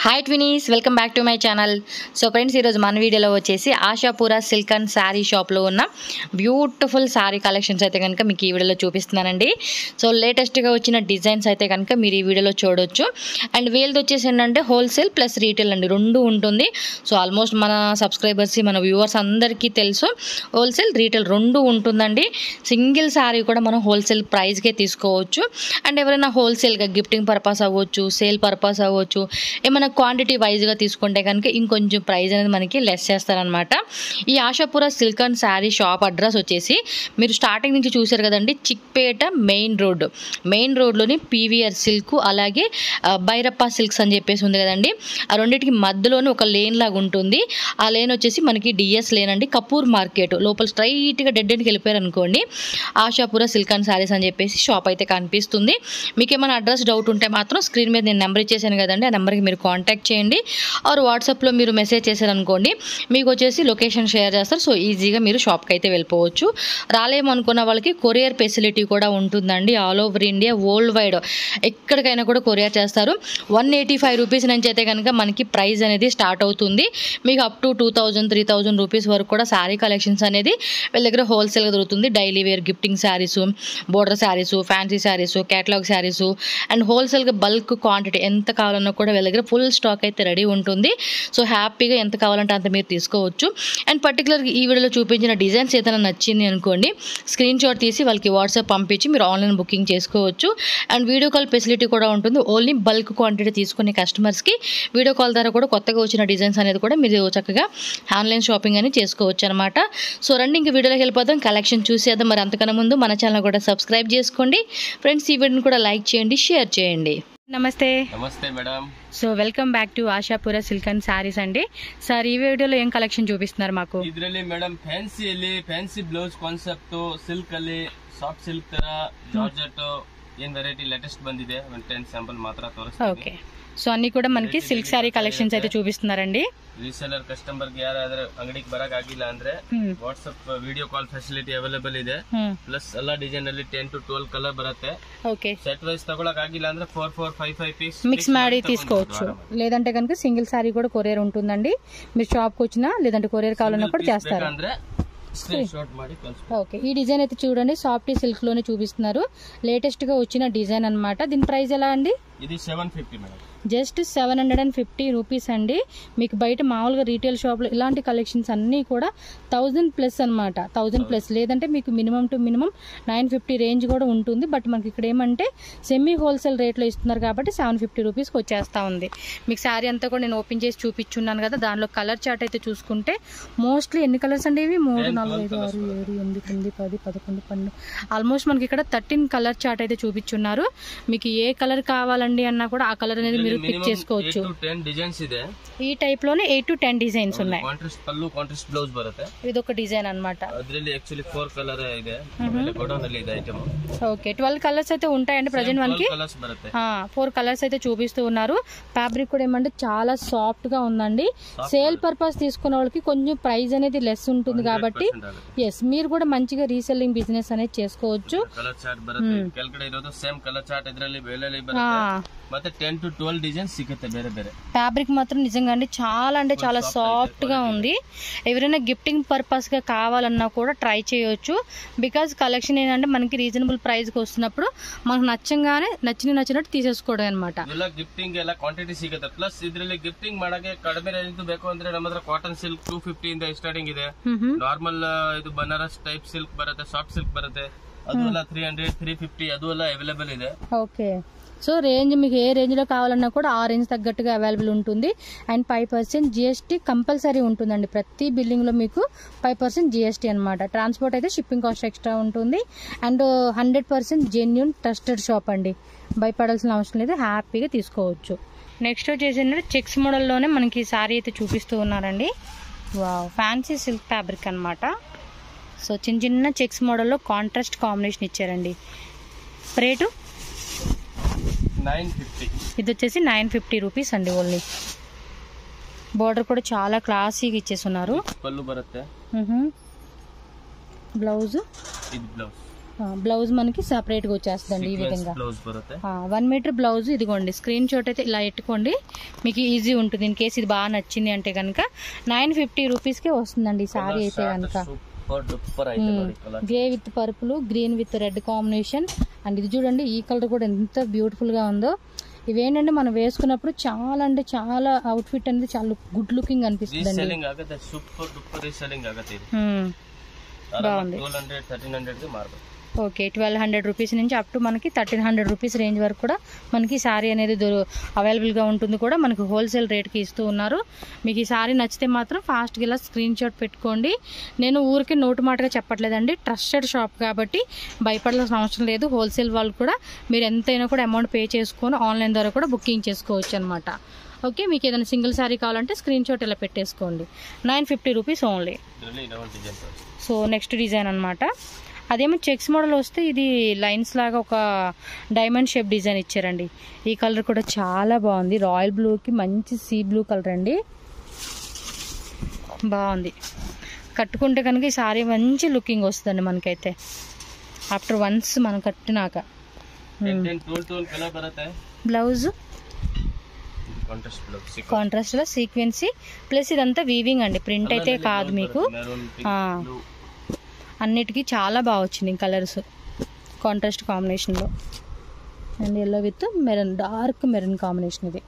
हाय ट्विनीस welcome back to my channel. So friends मन video वच्चेसी Ashapura silk and sari shop लो उन्न ब्यूटिफुल सारी कलेक्शन्स अयिते गनुक मीकु ई वीडियोलो चूपिस्तुन्नानंडी। सो लेटेस्ट गा वच्चिन डिजाइन्स अयिते गनुक मीरु ई वीडियोलो चूडొచ్చు। अंड వీల్ది వచ్చేసి ఏంటంటే హోల్సేల్ ప్లస్ రీటైల్ అండి, రెండు ఉంటుంది। సో ఆల్మోస్ట్ మన సబ్స్క్రైబర్స్ మన వ్యూవర్స్ అందరికీ తెలుసు హోల్సేల్ రీటైల్ రెండు ఉంటుందండి। సింగిల్ సారీ కూడా మనం హోల్సేల్ ప్రైస్ కే తీసుకోవచ్చు। అండ్ ఎవరైనా హోల్సేల్ గా గిఫ్టింగ్ పర్పస్ అవ్వచ్చు, సేల్ పర్పస్ అవ్వచ్చు, ఏమైనా క్వాంటిటీ వైజ్ గా తీసుకుంటే కనుక ఇంకొంచెం ప్రైస్ అనేది మనకి లెస్ చేస్తారనమాట। ఈ Ashapura silk and sorry shop address వచ్చేసి మీరు స్టార్టింగ్ నుంచి చూశారు కదండి, చిక్పేట మెయిన్ రోడ్లోని పీవీఆర్ సిల్క్ అలాగే బైరప్ప సిల్క్స్ అని చెప్పేసి ఉంది కదండి, ఆ రెండింటికి మధ్యలోనే ఒక లేన్ లాగా ఉంటుంది। ఆ లేన్ వచ్చేసి మనకి డిఎస్ లేన్ అండి, కపూర్ మార్కెట్ లోపల స్ట్రైట్ గా డెడ్ ఎండ్కి వెళ్ళిపోయారు అనుకోండి, ఆశాపుర సిల్క్ అండ్ సారీస్ అని చెప్పేసి షాప్ అయితే కనిపిస్తుంది। మీకు ఏమైనా అడ్రస్ డౌట్ ఉంటే మాత్రం స్క్రీన్ మీద నేను నెంబర్ ఇచ్చేసాను కదండి, ఆ నెంబర్కి మీరు కాంటాక్ట్ చేయండి। ఆర్ వాట్సాప్లో మీరు మెసేజ్ చేశారనుకోండి, మీకు వచ్చేసి లొకేషన్ షేర్ చేస్తారు। సో ఈజీగా మీరు షాప్కి అయితే వెళ్ళిపోవచ్చు। రాలేమనుకున్న వాళ్ళకి కొరియర్ ఫెసిలిటీ కూడా ఉంటుందండి, all over India world wide ఎక్కడికైనా కూడా కొరియర్ చేస్తారు। 185 రూపీస్ నుంచి అయితే కనుక మనకి ప్రైస్ అనేది స్టార్ట్ అవుతుంది। మీకు అప్ టు 2000 3000 రూపీస్ వరకు కూడా శారీ కలెక్షన్స్ అనేది వీళ్ళ దగ్గర హోల్సేల్గా దొరుకుతుంది। Daily wear gifting saris, border saris, fancy saris, catalogue saris and హోల్సేల్గా బల్క్ క్వాంటిటీ ఎంత కావాలన్నా కూడా వీళ్ళ దగ్గర ఫుల్ స్టాక్ అయితే రెడీ ఉంటుంది। సో హ్యాపీగా ఎంత కావాలంటే అంత మీరు తీసుకోవచ్చు। అండ్ పర్టికులర్గా ఈ వీడియోలో చూపించిన డిజైన్స్ ఏదైనా నచ్చింది అనుకోండి, స్క్రీన్ షాట్ తీసి వాళ్ళకి వాట్సాప్ పంపించి మీరు ఆన్లైన్ బుకింగ్ చేసుకోవచ్చు। అండ్ వీడియో కాల్ ఫెసిలిటీ కూడా ఉంటుంది, ఓన్లీ బల్క్ క్వాంటిటీ తీసుకునే కస్టమర్స్కి వీడియో కాల్ ద్వారా కూడా కొత్తగా వచ్చిన డిజైన్స్ అనేది కూడా మీరు చక్కగా ఆన్లైన్ షాపింగ్ అని చేసుకోవచ్చు అనమాట। సో రండి ఇంక వీడియోలోకి వెళ్ళిపోతాం, కలెక్షన్ చూసేద్దాం। మరి అంతకన్నా ముందు మన ఛానల్ కూడా సబ్స్క్రైబ్ చేసుకోండి ఫ్రెండ్స్, ఈ వీడియోని కూడా లైక్ చేయండి, షేర్ చేయండి। నమస్తే madam. So welcome back to Ashapura silk and saris అండి। సార్ ఈ వీడియోలో ఏం కలెక్షన్ చూపిస్తున్నారు మాకు? ಇದರಲ್ಲಿ madam fancy blouse concept silk ಅಲ್ಲಿ ಸಾಫ್ಟ್ ಸಿಲ್ಕ್ ತರ ಜಾರ್ಜೆಟ್ ಏನ್ ವೆರೈಟಿ ಲೇಟೆಸ್ಟ್ ಬಂದಿದೆ, 10 ಸ್ಯಾಂಪಲ್ ಮಾತ್ರ ತೋರಿಸ್ತೀನಿ। ఓకే, సో అన్ని కూడా మనకి సిల్క్ సారీ కలెక్షన్స్ అయితే చూపిస్తున్నారండి। రీసెలర్ కస్టమర్ కి ಯಾರಾದರೂ ಅಂಗಡಿಗೆ ಬರಕ್ ಆಗಿಲ್ಲ ಅಂದ್ರೆ WhatsApp video call facility available ಇದೆ। ಪ್ಲಸ್ ಎಲ್ಲ ಡಿಸೈನ್ ಅಲ್ಲಿ 10 to 12 ಕಲರ್ ಬರುತ್ತೆ। ఓకే, సెట్ వైస్ తగొలక ಆಗಿಲ್ಲ ಅಂದ್ರೆ 4 4 5 5 పీస్ మిక్స్ ಮಾಡಿ తీసుకోవచ్చు, లేదంటే కనుక సింగిల్ సారీ కూడా కొరియర్ ఉంటుందండి। మీరు షాప్ కి వచ్చినా లేదంటే కొరియర్ కావాలన్నా కూడా చేస్తారు। ఓకే, ఈ డిజైన్ అయితే చూడండి, సాఫ్ట్ సిల్క్ లోనే చూపిస్తున్నారు, లేటెస్ట్ గా వచ్చిన డిజైన్ అన్నమాట। దీని ప్రైస్ ఎలా అండి? ఇది 750 మేడం, జస్ట్ 750 రూపీస్ అండి। మీకు బయట మామూలుగా రీటైల్ షాప్లో ఇలాంటి కలెక్షన్స్ అన్నీ కూడా 1000 ప్లస్ అనమాట, 1000 ప్లస్, లేదంటే మీకు మినిమం టు మినిమం 950 రేంజ్ కూడా ఉంటుంది। బట్ మనకి ఇక్కడ ఏమంటే సెమీ హోల్సేల్ రేట్లో ఇస్తున్నారు కాబట్టి 750 రూపీస్కి వచ్చేస్తూ ఉంది। మీకు శారీ అంతా కూడా నేను ఓపెన్ చేసి చూపించున్నాను కదా, దానిలో కలర్ చార్ట్ అయితే చూసుకుంటే మోస్ట్లీ ఎన్ని కలర్స్ అండి ఇవి? 3 4 5 6 7 8 9 10 11 12 ఆల్మోస్ట్ మనకి ఇక్కడ 13 కలర్ చార్ట్ అయితే చూపించున్నారు। మీకు ఏ కలర్ కావాలండి అన్నా కూడా ఆ కలర్ అనేది పిక్ చేసుకోవచ్చు। 10 డిజైన్స్ ಇದೆ, ఈ టైప్ లోనే 8 to 10 డిజైన్స్ ఉన్నాయి। కాంట్రాస్ట్ పల్లు, కాంట్రాస్ట్ బ్లౌజ్ బರುತ್ತೆ, ఇది ఒక డిజైన్ అన్నమాట। అద్ರಲ್ಲಿ యాక్చువల్లీ 4 కలర్ ಇದೆ, గోడౌన్ ಅಲ್ಲಿ ಇದೆ ఐటమ్। ఓకే, 12 కలర్స్ అయితే ఉంటాయండి ప్రెజెంట్ మనకి, 4 కలర్స్ అయితే చూపిస్తూ ఉన్నారు। ఫ్యాబ్రిక్ కూడా ఏమంటే చాలా సాఫ్ట్ గా ఉందండి। సేల్ పర్పస్ తీసుకున్న వాళ్ళకి కొంచెం ప్రైస్ అనేది లెస్ ఉంటుంది కాబట్టి ఎస్ మీరు కూడా మంచిగా రీసెల్లింగ్ బిజినెస్ అనేది చేసుకోవచ్చు। కలర్ చార్ట్ బರುತ್ತೆ, ಕೆಳಗಡೆ ಇರೋದು ಸೇಮ್ ಕಲರ್ ಚಾರ್ಟ್ ಇದರಲ್ಲಿ ಬೇಲೆಲಿ ಬರುತ್ತೆ, ಮತ್ತೆ 10 to 12 డిజైన్స్ సిಗುತ್ತೆ ಬೇರೆ ಬೇರೆ। ఫ్యాబ్రిక్ మాత్రం నిజంగా అండి చాలా అంటే చాలా సాఫ్ట్ గా ఉంది, ఎవరైనా గిఫ్టింగ్ పర్పస్ గా కావాలన్నా కూడా ట్రై చేయొచ్చు। బికాజ్ కలెక్షన్ ఏంటంటే మనకి రీజనబుల్ ప్రైస్ కి వస్తున్నప్పుడు మనకు నచ్చంగానే నచ్చినట్టు తీసేసుకోవడం అనమాట। ಎಲ್ಲ ಗಿಫ್ಟಿಂಗ್ ಎಲ್ಲ ಕ್ವಾಂಟಿಟಿ ಸಿಗುತ್ತೆ, ಪ್ಲಸ್ ಇದರಲ್ಲಿ ಗಿಫ್ಟಿಂಗ್ ಮಾಡಕ್ಕೆ ಕಡಿಮೆ ರೇಂಜ್ ಬೇಕು ಅಂದ್ರೆ ನಮ್ಮ ಹತ್ರ ಕಾಟನ್ ಸಿಲ್ಕ್ 250 ಇಂದ ಸ್ಟಾರ್ಟಿಂಗ್ ಇದೆ, ನಾರ್ಮಲ್ ಇದು ಬನಾರಸ್ ಟೈಪ್ ಸಿಲ್ಕ್ ಬರುತ್ತೆ, ಸಾಫ್ಟ್ ಸಿಲ್ಕ್ ಬರುತ್ತೆ, ಅದು ಎಲ್ಲ 300 350 ಅದು ಎಲ್ಲ ಅವೈಲೇಬಲ್ ಇದೆ। ఓకే, సో రేంజ్ మీకు ఏ రేంజ్ లో కావాలన్నా కూడా ఆ రేంజ్ తగ్గట్టుగా అవైలబుల్ ఉంటుంది। అండ్ 5% జిఎస్టీ కంపల్సరీ ఉంటుందండి, ప్రతి బిల్డింగ్ లో మీకు 5% జిఎస్టీ అనమాట। ట్రాన్స్పోర్ట్ అయితే షిప్పింగ్ కాస్ట్ ఎక్స్ట్రా ఉంటుంది। అండ్ 100% జెన్యూన్ ట్రస్టెడ్ షాప్ అండి, భయపడాల్సిన అవసరం లేదు, హ్యాపీగా తీసుకోవచ్చు। నెక్స్ట్ వచ్చేసి చెక్స్ మోడల్లోనే మనకి సారీ అయితే చూపిస్తూ ఉన్నారండి, వావ్ ఫ్యాన్సీ సిల్క్ ఫ్యాబ్రిక్ అనమాట। సో చిన్న చెక్స్ మోడల్లో కాంట్రాస్ట్ కాంబినేషన్ ఇచ్చారండి, రేటు 950, ఇది వచ్చేసి 950 రూపీస్ అండి ఓన్లీ। బోర్డర్ కూడా చాలా క్లాసీగా ఇచ్చేస్తున్నారు, పళ్ళు బರುತ್ತೆ, బ్లౌజ్ ఇది బ్లౌజ్ బ్లౌజ్ మనకి సపరేట్గా వచ్చేస్తుందండి ఈ విధంగా. బ్లౌజ్ బರುತ್ತೆ 1 మీటర్ బ్లౌజ్. ఇదిగోండి స్క్రీన్ షాట్ అయితే ఇలా ఎట్టుకోండి, మీకు ఈజీ ఉంటుంది. ఇన్ కేసు ఇది బాగా నచ్చింది అంటే కనుక 950 రూపీస్కే వస్తుందండి ఈ సారీ అయితే కనుక. Grey with purple, green with red combination. And ఇది చూడండి ఈ కలర్ కూడా ఎంత బ్యూటిఫుల్గా ఉందో. ఇవేంటంటే మనం వేసుకున్నప్పుడు చాలా అంటే చాలా అవుట్ఫిట్ అనేది చాలా గుడ్ లుకింగ్ అనిపిస్తుంది అండి. బాగుంది. ఓకే 1200 రూపీస్ నుంచి అప్ టు మనకి 1300 రూపీస్ రేంజ్ వరకు కూడా మనకి సారీ అనేది అవైలబుల్గా ఉంటుంది కూడా. మనకి హోల్సేల్ రేట్కి ఇస్తూ ఉన్నారు. మీకు ఈ సారీ నచ్చితే మాత్రం ఫాస్ట్గా ఇలా స్క్రీన్ షాట్ పెట్టుకోండి. నేను ఊరికి నోటు మాటగా చెప్పట్లేదండి, ట్రస్టెడ్ షాప్ కాబట్టి భయపడాల్సిన అవసరం లేదు. హోల్సేల్ వాళ్ళు కూడా మీరు ఎంతైనా కూడా అమౌంట్ పే చేసుకొని ఆన్లైన్ ద్వారా కూడా బుకింగ్ చేసుకోవచ్చు అనమాట. ఓకే, మీకు ఏదైనా సింగిల్ సారీ కావాలంటే స్క్రీన్ షాట్ ఇలా పెట్టేసుకోండి. 950 rupees only. So next design అనమాట. అదేమో చెక్స్ మోడల్ వస్తే ఇది లైన్స్ లాగా ఒక డైమండ్ షేప్ డిజైన్ ఇచ్చారండి. ఈ కలర్ కూడా చాలా బాగుంది. రాయల్ బ్లూకి మంచి సీ బ్లూ కలర్ అండి, బాగుంది. కట్టుకుంటే కనుక ఈ సారీ మంచి లుకింగ్ వస్తుందండి మనకైతే ఆఫ్టర్ వన్స్ మనం కట్టినాక. బ్లౌజ్ కాంట్రాస్ట్ లో సీక్వెన్సీ ప్లస్ ఇదంతా వీవింగ్ అండి, ప్రింట్ అయితే కాదు. మీకు అన్నిటికీ చాలా బాగా వచ్చింది కలర్స్ కాంట్రాస్ట్ కాంబినేషన్లో. And yellow with maroon, dark maroon combination. ఇది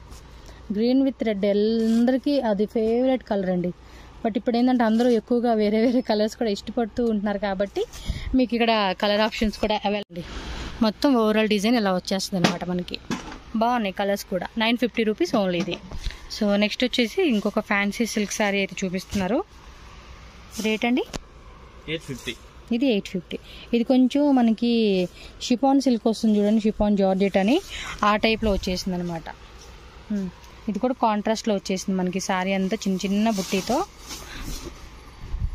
గ్రీన్ విత్ రెడ్ అందరికీ అది ఫేవరెట్ కలర్ అండి. బట్ ఇప్పుడు ఏంటంటే అందరూ ఎక్కువగా వేరే వేరే కలర్స్ కూడా ఇష్టపడుతూ ఉంటున్నారు కాబట్టి మీకు ఇక్కడ కలర్ ఆప్షన్స్ కూడా అవైలబుల్. మొత్తం ఓవరాల్ డిజైన్ ఇలా వచ్చేస్తుంది అనమాట మనకి. బాగున్నాయి కలర్స్ కూడా. 950 రూపీస్ ఓన్లీ ఇది. సో నెక్స్ట్ వచ్చేసి ఇంకొక ఫ్యాన్సీ సిల్క్ శారీ అయితే చూపిస్తున్నారు. రేట్ అండి 850. ఇది 850. ఇది కొంచెం మనకి షిఫాన్ సిల్క్ వస్తుంది చూడండి, షిఫాన్ జార్జెట్ అని ఆ టైప్లో వచ్చేసింది అనమాట. ఇది కూడా కాంట్రాస్ట్లో వచ్చేసింది మనకి శారీ అంతా చిన్న చిన్న బుట్టితో.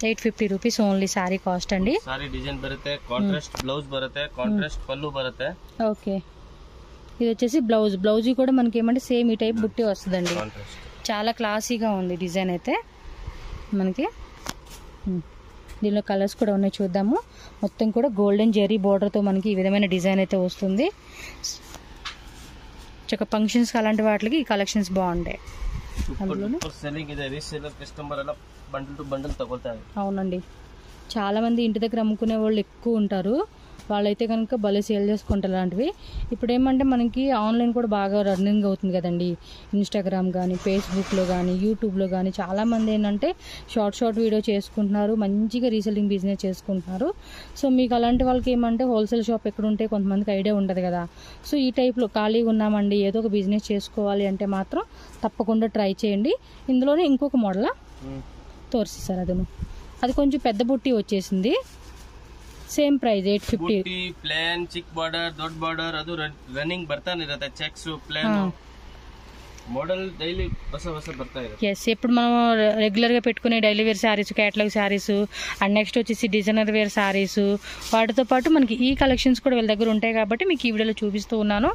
850 రూపీస్ ఓన్లీ శారీ కాస్ట్ అండి. సారీ డిజైన్ బರುತ್ತೆ, కాంట్రాస్ట్ బ్లౌజ్ బರುತ್ತೆ, కాంట్రాస్ట్ పళ్ళు బರುತ್ತೆ. ఓకే, ఇది వచ్చేసి బ్లౌజ్ కూడా మనకి ఏమంటే సేమ్ ఈ టైప్ బుట్టి వస్తుందండి. చాలా క్లాసీగా ఉంది డిజైన్ అయితే మనకి. దీనిలో కలర్స్ కూడా ఉన్నాయి, చూద్దాము. మొత్తం కూడా గోల్డెన్ జెరీ బోర్డర్తో మనకి ఈ విధమైన డిజైన్ అయితే వస్తుంది. చక్క ఫంక్షన్స్కి అలాంటి వాటికి ఈ కలెక్షన్స్ బాగుంటాయి. అవునండి, చాలా మంది ఇంటి దగ్గర అమ్ముకునే వాళ్ళు ఎక్కువ ఉంటారు. వాళ్ళైతే కనుక భలే సేల్ చేసుకుంటారు అలాంటివి. ఇప్పుడు ఏమంటే మనకి ఆన్లైన్ కూడా బాగా రన్నింగ్ అవుతుంది కదండి. ఇన్స్టాగ్రామ్ కానీ, ఫేస్బుక్లో కానీ, యూట్యూబ్లో కానీ చాలామంది ఏంటంటే షార్ట్ వీడియో చేసుకుంటున్నారు, మంచిగా రీసెల్లింగ్ బిజినెస్ చేసుకుంటున్నారు. సో మీకు అలాంటి వాళ్ళకి ఏమంటే హోల్సేల్ షాప్ ఎక్కడ ఉంటే కొంతమందికి ఐడియా ఉండదు కదా. సో ఈ టైప్లో ఖాళీగా ఉన్నామండి, ఏదో ఒక బిజినెస్ చేసుకోవాలి అంటే మాత్రం తప్పకుండా ట్రై చేయండి. ఇందులోనే ఇంకొక మోడల్ తోరిస్తారు, అది కొంచెం పెద్ద బుట్టి వచ్చేసింది. ಸೇಮ್ ಪ್ರೈಸ್ 850 ಪ್ಲೇನ್ ಚಿಕ್ ಬಾರ್ಡರ್ ದೊಡ್ಡ ಬಾರ್ಡರ್ ಅದು ರನ್ನಿಂಗ್ ಬರ್ತಾನೆ ಇರುತ್ತೆ ಚೆಕ್ಸ್ ಪ್ಲೇನ್ మోడల్ డైలీ ಹೊಸ ಬರ್ತಾ ಇದೆ. ఎస్, ఇప్పుడు మనం రెగ్యులర్గా పెట్టుకునే daily wear saris, catalogue saris and next వచ్చేసి డిజైనర్ వేర్ శారీస్, వాటితో పాటు మనకి ఈ కలెక్షన్స్ కూడా వీళ్ళ దగ్గర ఉంటాయి కాబట్టి మీకు ఈ వీడియోలో చూపిస్తూ ఉన్నాను.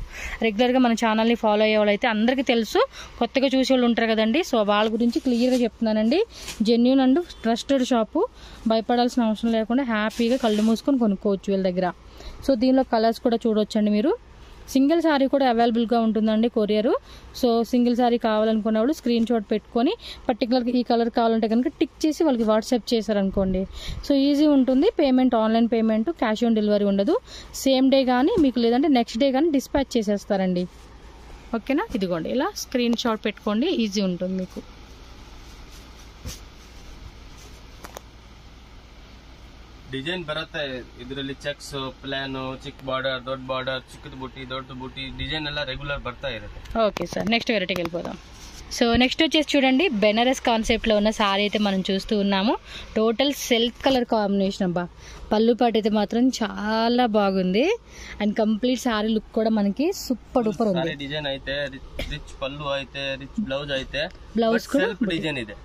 రెగ్యులర్గా మన ఛానల్ని ఫాలో అయ్యే వాళ్ళు అయితే అందరికీ తెలుసు, కొత్తగా చూసే వాళ్ళు ఉంటారు కదండి. సో వాళ్ళ గురించి క్లియర్గా చెప్తున్నానండి. జెన్యూన్ అండ్ ట్రస్టెడ్ షాపు, భయపడాల్సిన అవసరం లేకుండా హ్యాపీగా కళ్ళు మూసుకొని కొనుక్కోవచ్చు వీళ్ళ దగ్గర. సో దీనిలో కలర్స్ కూడా చూడొచ్చండి మీరు. సింగిల్ శారీ కూడా అవైలబుల్గా ఉంటుందండి కొరియరు. సో సింగిల్ శారీ కావాలనుకునే వాళ్ళు స్క్రీన్ షాట్ పెట్టుకొని పర్టికులర్గా ఈ కలర్ కావాలంటే కనుక టిక్ చేసి వాళ్ళకి వాట్సాప్ చేశారనుకోండి, సో ఈజీ ఉంటుంది. Payment online payment, cash on delivery ఉండదు. సేమ్ డే కానీ మీకు లేదంటే నెక్స్ట్ డే కానీ డిస్పాచ్ చేసేస్తారండి. ఓకేనా, ఇదిగోండి ఇలా స్క్రీన్ షాట్ పెట్టుకోండి, ఈజీ ఉంటుంది మీకు. ಡಿಸೈನ್ ಬರುತ್ತೆ ಇದರಲ್ಲಿ ಚೆಕ್ಸ್ ಪ್ಲಾನ್ ಚಿಕ್ಕ ಬಾರ್ಡರ್ ದೊಡ್ಡ ಬಾರ್ಡರ್ ಚಿಕ್ಕದ ಬುಟ್ಟಿ ದೊಡ್ಡ ಬುಟ್ಟಿ ಡಿಸೈನ್ ಎಲ್ಲ ರೆಗ್ಯುಲರ್ ಬರ್ತಾ ಇರುತ್ತೆ. ఓకే సార్, నెక్స్ట్ వెరైటీకి వెళ్ళిపోదాం. సో నెక్స్ట్ వచ్చేసి చూడండి, బెనారస్ కాన్సెప్ట్లో ఉన్న సారీ అయితే మనం చూస్తూ ఉన్నాము. Total silk colour combination. అబ్బా, పళ్ళు పాటు అయితే మాత్రం చాలా బాగుంది. అండ్ కంప్లీట్ సారీ లుక్ కూడా మనకి సూపర్ డూపర్ ఉంది. డిజైన్ అయితే రిచ్ పళ్ళు అయితే రిచ్ బ్లౌజ్ అయితే బ్లౌజ్ కూడా డిజైన్ ಇದೆ.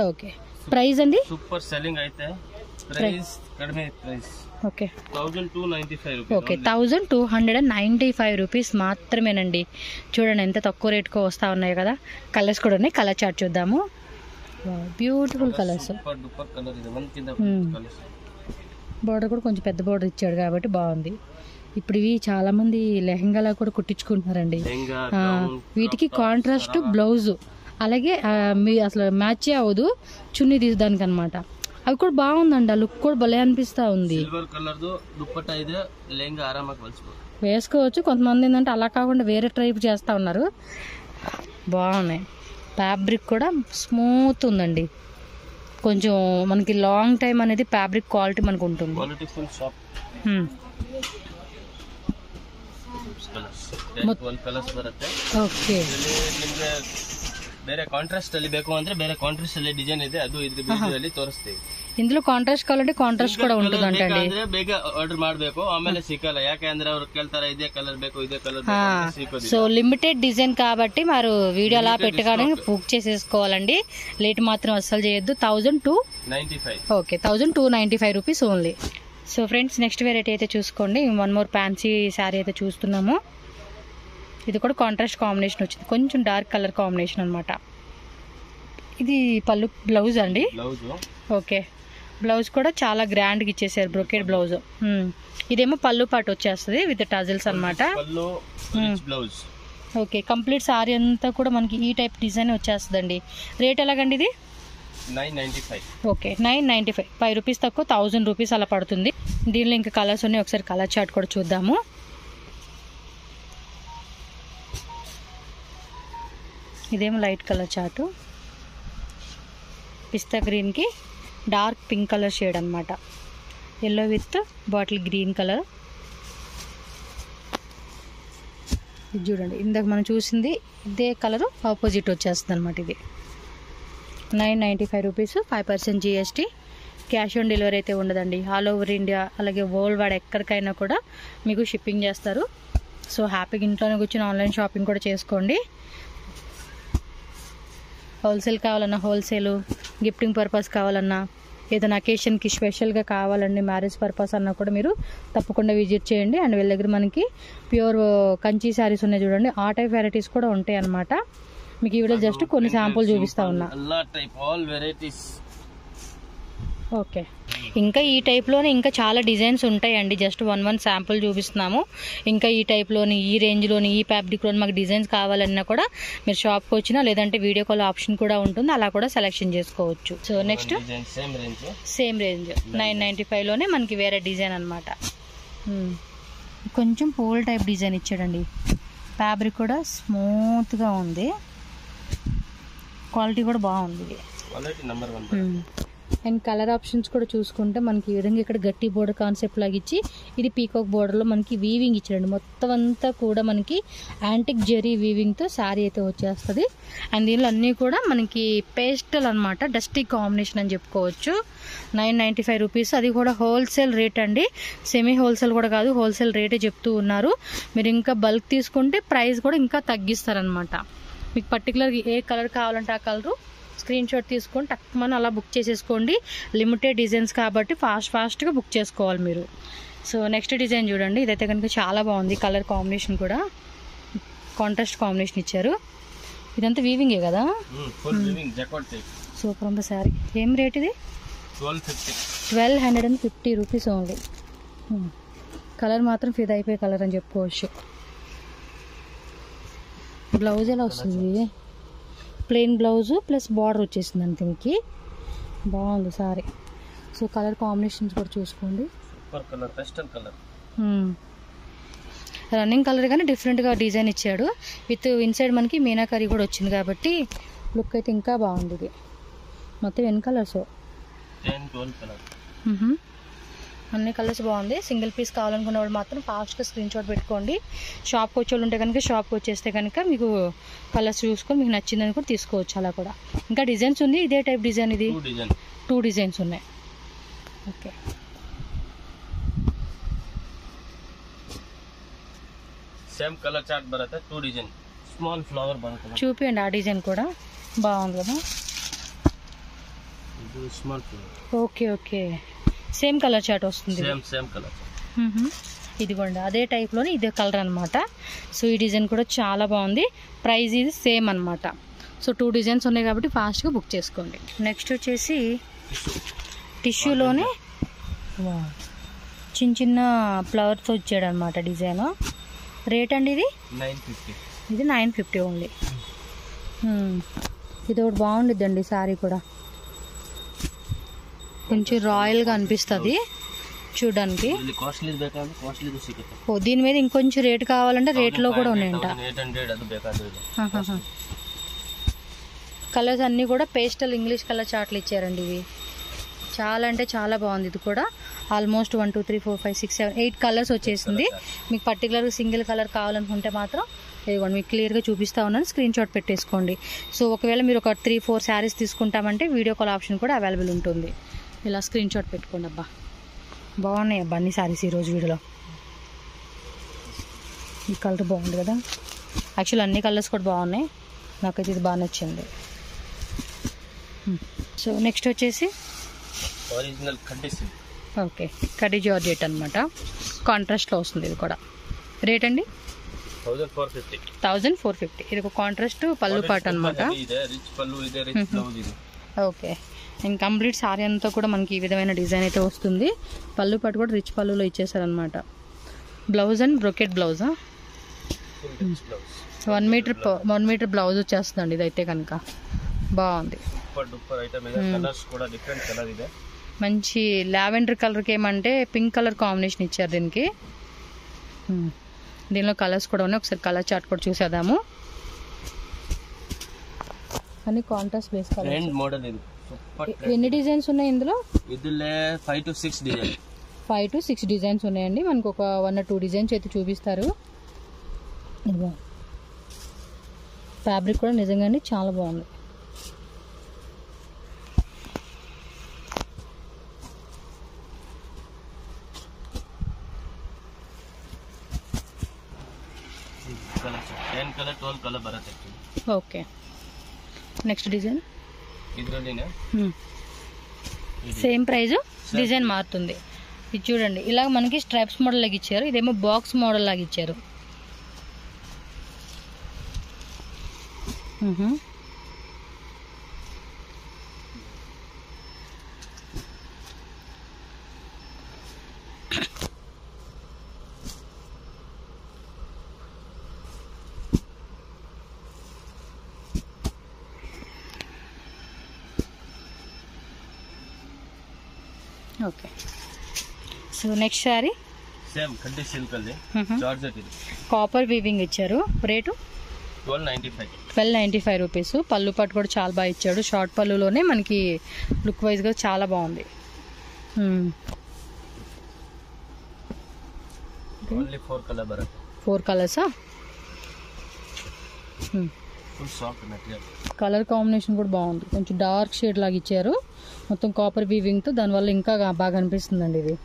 ఓకే, ప్రైస్ అండి సూపర్ సెల్లింగ్ అయితే ప్రైస్ కడిమే price. Okay, 1295 rupees. Okay, 1295 rupees మాత్రమేనండి. చూడండి ఎంత తక్కువ రేట్కో వస్తూ ఉన్నాయి కదా. కలర్స్ కూడా ఉన్నాయి, కలర్ చార్ట్ చూద్దాము. Beautiful colours. బోర్డర్ కూడా కొంచెం పెద్ద బోర్డర్ ఇచ్చాడు కాబట్టి బాగుంది. ఇప్పుడు ఇవి చాలామంది లెహంగాలా కూడా కుట్టించుకుంటున్నారండి. వీటికి కాంట్రాస్ట్ బ్లౌజు, అలాగే మీ అసలు మ్యాచే అవ్వదు చున్నీ తీసడానికి అనమాట. అవి కూడా బాగుందండి, ఆ లుక్ కూడా భలే అనిపిస్తూ ఉంది. వేసుకోవచ్చు. కొంతమంది ఏంటంటే అలా కాకుండా వేరే టైప్ చేస్తూ ఉన్నారు, బాగున్నాయి. ఫ్యాబ్రిక్ కూడా స్మూత్ ఉందండి, కొంచెం మనకి లాంగ్ టైం అనేది ఫ్యాబ్రిక్ క్వాలిటీ మనకు ఉంటుంది. ಓಕೆ ಬೇರೆ ಕಾಂಟ್ರಾಸ್ಟ್ ಅಲ್ಲಿ ಬೇಕು ಅಂದ್ರೆ ಬೇರೆ ಕಾಂಟ್ರಾಸ್ಟ್ ಅಲ್ಲಿ ಡಿಸೈನ್ ಇದೆ, ಅದು ಇದ್ರ ವಿಡಿಯೋದಲ್ಲಿ ತೋರಿಸ್ತೀವಿ. ఇందులో కాంట్రాస్ట్ కావాలంటే కాంట్రాస్ట్ కూడా ఉంటుందంటండి. ಬೇಗ ಆರ್ಡರ್ ಮಾಡಬೇಕು, ಆಮೇಲೆ ಸಿಕ್ಕಲ್ಲ. ಯಾಕೆಂದ್ರೆ ಅವ್ರು ಕೇಳ್ತಾರೆ ఇదే కలర్ ಬೇಕು ఇదే కలర్. సో లిమిటెడ్ డిజైన్ కాబట్టి మరి వీడియో అలా పెట్టగానే బుక్ చేసేసుకోవాలండి. లేట్ మాత్రం అస్సలు చేయొద్దు. 1295. Okay, 1295 rupees only. So friends, next variety అయితే చూసుకోండి. వన్ మోర్ ఫ్యాన్సీ శారీ అయితే చూస్తున్నాము. ఇది కూడా కాంట్రాస్ట్ కాంబినేషన్ వచ్చింది, కొంచెం డార్క్ కలర్ కాంబినేషన్ అనమాట. ఇది పళ్ళు బ్లౌజ్ అండి. ఓకే, బ్లౌజ్ కూడా చాలా గ్రాండ్గా ఇచ్చేసారు, బ్రొకెట్ బ్లౌజ్. ఇదేమో పళ్ళు పాటు వచ్చేస్తుంది విత్ టజిల్స్ అనమాట. ఓకే, కంప్లీట్ శారీ అంతా కూడా మనకి ఈ టైప్ డిజైన్ వచ్చేస్తుందండి. రేట్ ఎలాగండి ఇది? 995. ఓకే, 995, 5 రూపీస్ తక్కువ, 1000 రూపీస్ అలా పడుతుంది. దీనిలో ఇంకా కలర్స్ ఉన్నాయి, ఒకసారి కలర్ చార్ట్ కూడా చూద్దాము. ఇదేమో లైట్ కలర్ చార్టు, పిస్తా గ్రీన్కి డార్క్ పింక్ కలర్ షేడ్ అనమాట. Yellow with bottle green colour. ఇది చూడండి, ఇందాక మనం చూసింది ఇదే కలరు ఆపోజిట్ వచ్చేస్తుంది అనమాట. ఇది 995 rupees, 5% GST. Cash on delivery అయితే ఉండదండి. ఆల్ ఓవర్ ఇండియా అలాగే వరల్డ్ వైడ్ ఎక్కడికైనా కూడా మీకు షిప్పింగ్ చేస్తారు. సో హ్యాపీగా ఇంట్లోనే కూర్చొని ఆన్లైన్ షాపింగ్ కూడా చేసుకోండి. హోల్సేల్ కావాలన్నా హోల్సేలు, గిఫ్టింగ్ పర్పస్ కావాలన్నా, ఏదైనా అకేషన్కి స్పెషల్గా కావాలండి, మ్యారేజ్ పర్పస్ అన్నా కూడా మీరు తప్పకుండా విజిట్ చేయండి. అండ్ వీళ్ళ దగ్గర మనకి ప్యూర్ కంచి శారీస్ ఉన్నాయి చూడండి, ఆ టైప్ వెరైటీస్ కూడా ఉంటాయి అన్నమాట. మీకు ఈ వీడియో జస్ట్ కొన్ని శాంపుల్ చూపిస్తా ఉన్నా. ఓకే, ఇంకా ఈ టైప్లోనే ఇంకా చాలా డిజైన్స్ ఉంటాయండి. జస్ట్ వన్ శాంపుల్ చూపిస్తున్నాము. ఇంకా ఈ టైప్లోని, ఈ రేంజ్లోని, ఈ ఫ్యాబ్రిక్లోని మాకు డిజైన్స్ కావాలన్నా కూడా మీరు షాప్కి వచ్చినా, లేదంటే వీడియో కాల్ ఆప్షన్ కూడా ఉంటుంది, అలా కూడా సెలెక్షన్ చేసుకోవచ్చు. సో నెక్స్ట్ సేమ్ రేంజ్ 995లోనే మనకి వేరే డిజైన్ అనమాట. కొంచెం పోల్ టైప్ డిజైన్ ఇచ్చాడండి. ఫ్యాబ్రిక్ కూడా స్మూత్గా ఉంది, క్వాలిటీ కూడా బాగుంది. అండ్ కలర్ ఆప్షన్స్ కూడా చూసుకుంటే మనకి ఈ విధంగా ఇక్కడ గట్టి బోర్డర్ కాన్సెప్ట్ లాగా ఇచ్చి, ఇది పీకాక్ బోర్డర్లో మనకి వీవింగ్ ఇచ్చాడండి. మొత్తం అంతా కూడా మనకి యాంటిక్ జెరీ వీవింగ్తో శారీ అయితే వచ్చేస్తుంది. అండ్ దీనిలో అన్నీ కూడా మనకి పేస్టల్ అనమాట, డస్టీ కాంబినేషన్ అని చెప్పుకోవచ్చు. 995 రూపీస్, అది కూడా హోల్సేల్ రేట్ అండి. సెమీ హోల్సేల్ కూడా కాదు, హోల్సేల్ రేటే చెప్తూ ఉన్నారు. మీరు ఇంకా బల్క్ తీసుకుంటే ప్రైస్ కూడా ఇంకా తగ్గిస్తారనమాట. మీకు పర్టికులర్గా ఏ కలర్ కావాలంటే ఆ కలరు స్క్రీన్ షాట్ తీసుకొని టక్కుమని అలా బుక్ చేసేసుకోండి. లిమిటెడ్ డిజైన్స్ కాబట్టి ఫాస్ట్గా బుక్ చేసుకోవాలి మీరు. సో నెక్స్ట్ డిజైన్ చూడండి, ఇదైతే కనుక చాలా బాగుంది. కలర్ కాంబినేషన్ కూడా కాంట్రాస్ట్ కాంబినేషన్ ఇచ్చారు. ఇదంతా వీవింగే కదా, సూపర్ ఉంది శారీ. ఏం రేట్ ఇది? 1250 రూపీస్ ఓన్లీ. కలర్ మాత్రం ఫిదా అయిపోయే కలర్ అని చెప్పుకోవచ్చు. బ్లౌజ్ ఎలా వస్తుంది? ప్లెయిన్ బ్లౌజు ప్లస్ బార్డర్ వచ్చేసింది అంతే. మీకు బాగుంది సారీ. సో కలర్ కాంబినేషన్స్ కూడా చూసుకోండి. రన్నింగ్ కలర్ కానీ డిఫరెంట్గా డిజైన్ ఇచ్చాడు. విత్ ఇన్సైడ్ మనకి మీనాకరీ కూడా వచ్చింది కాబట్టి లుక్ అయితే ఇంకా బాగుంది. ఇది మొత్తం ఎన్ని కలర్స్? అన్ని కలర్స్ బాగుంది. సింగిల్ పీస్ కావాలనుకున్న వాళ్ళు మాత్రం ఫాస్ట్గా స్క్రీన్ షాట్ పెట్టుకోండి. షాప్కి వచ్చే వాళ్ళు ఉంటే కనుక షాప్కి వచ్చేస్తే కనుక మీకు కలర్స్ చూసుకొని మీకు నచ్చిందని కూడా తీసుకోవచ్చు. అలా కూడా ఇంకా డిజైన్స్ ఉంది. ఇదే టైప్ డిజైన్, ఇది 2 డిజైన్స్ ఉన్నాయి. ఓకే, సేమ్ కలర్ చార్ట్ బರುತ್ತೆ, 2 డిజైన్ స్మాల్ ఫ్లవర్ బರುತ್ತೆ. చూపియండి, ఆ డిజైన్ కూడా బాగుంది కదా. ఇది small flower. Okay okay, same colour chart వస్తుంది. Same colour. ఇదిగోండి అదే టైప్లోనే ఇదే కలర్ అనమాట. సో ఈ డిజైన్ కూడా చాలా బాగుంది. ప్రైస్ ఇది సేమ్ అనమాట. సో 2 డిజైన్స్ ఉన్నాయి కాబట్టి ఫాస్ట్గా బుక్ చేసుకోండి. నెక్స్ట్ వచ్చేసి టిష్యూలోనే చిన్న చిన్న ఫ్లవర్స్ వచ్చాడు అనమాట డిజైన్. రేట్ అండి ఇది 950. ఇది 950 ఓన్లీ. ఇది ఒకటి బాగుండిద్దండి శారీ కూడా, కొంచెం రాయల్గా అనిపిస్తుంది చూడడానికి. ఓ దీని మీద ఇంకొంచెం రేట్ కావాలంటే రేట్లో కూడా ఉన్నాయంట. కలర్స్ అన్నీ కూడా పేస్టల్ ఇంగ్లీష్ కలర్ చార్ట్లు ఇచ్చారండి. ఇవి చాలా అంటే చాలా బాగుంది. ఇది కూడా ఆల్మోస్ట్ 1 2 3 4 5 6 7 8 కలర్స్ వచ్చేసింది. మీకు పర్టికులర్గా సింగిల్ కలర్ కావాలనుకుంటే మాత్రం ఇదిగోండి మీకు క్లియర్గా చూపిస్తూ ఉన్నాను, స్క్రీన్ షాట్ పెట్టేసుకోండి. సో ఒకవేళ మీరు ఒక 3 4 శారీస్ తీసుకుంటామంటే వీడియో కాల్ ఆప్షన్ కూడా అవైలబుల్ ఉంటుంది. ఇలా స్క్రీన్ షాట్ పెట్టుకోండి. అబ్బా బాగున్నాయి అబ్బా అన్ని శారీస్ ఈరోజు వీడియోలో. ఈ కలర్ బాగుంది కదా, యాక్చువల్ అన్ని కలర్స్ కూడా బాగున్నాయి, నాకైతే ఇది బాగా నచ్చింది. సో నెక్స్ట్ వచ్చేసి ఒరిజినల్ కడ్డీ సిల్క్. ఓకే, కడ్డీ జార్జెట్ అనమాట, కాంట్రాస్ట్లో వస్తుంది. ఇది కూడా రేట్ అండి 1450. ఇది ఒక కాంట్రాస్ట్ పళ్ళు పాట అనమాట. ఓకే, ఇంకా కంప్లీట్ సారీ అంతా కూడా మనకి ఈ విధమైన డిజైన్ అయితే వస్తుంది. పళ్ళు పాటు కూడా రిచ్ పళ్ళులో ఇచ్చేసారనమాట. బ్లౌజ్ అండ్ బ్రొకెట్ బ్లౌజా, 1 మీటర్ బ్లౌజ్ వచ్చేస్తుందండి. ఇదైతే కనుక బాగుంది. మంచి లావెండర్ కలర్కి ఏమంటే పింక్ కలర్ కాంబినేషన్ ఇచ్చారు దీనికి. దీనిలో కలర్స్ కూడా ఉన్నాయి, ఒకసారి కలర్ చార్ట్ కూడా చూసేద్దాము. అన్ని కాంట్రాస్ట్ బేస్ కలర్. మోడల్ ఎన్ని డిజైన్స్ ఉన్నాయి ఇందులో? 5 to 6 డిజైన్. 5 to 6 డిజైన్స్ ఉన్నాయండి. మనకు ఒక 1 or 2 డిజైన్స్ అయితే చూపిస్తారు. ఫ్యాబ్రిక్ కూడా నిజంగానే చాలా బాగుంది. Okay, next design same price, design మారుతుంది. ఇది చూడండి, ఇలాగ మనకి స్ట్రైప్స్ మోడల్ లాగా ఇచ్చారు, ఇదేమో బాక్స్ మోడల్ లాగా ఇచ్చారు. Okay, so next sari same కడ్డీ సిల్క్ అది జార్జెట్. ఇది కాపర్ వీవింగ్ ఇచ్చారు. Rate 1295 rupees. పళ్ళు పట్టు కూడా చాలా బాగా ఇచ్చాడు. షార్ట్ పళ్ళులోనే మనకి లుక్ వైజ్గా చాలా బాగుంది. 4 కలర్సా? కలర్ కాంబినేషన్ కూడా బాగుంది, కొంచెం డార్క్ షేడ్ లాగా ఇచ్చారు. మొత్తం కాపర్ వీవింగ్తో, దానివల్ల ఇంకా బాగా అనిపిస్తుందండి ఇది.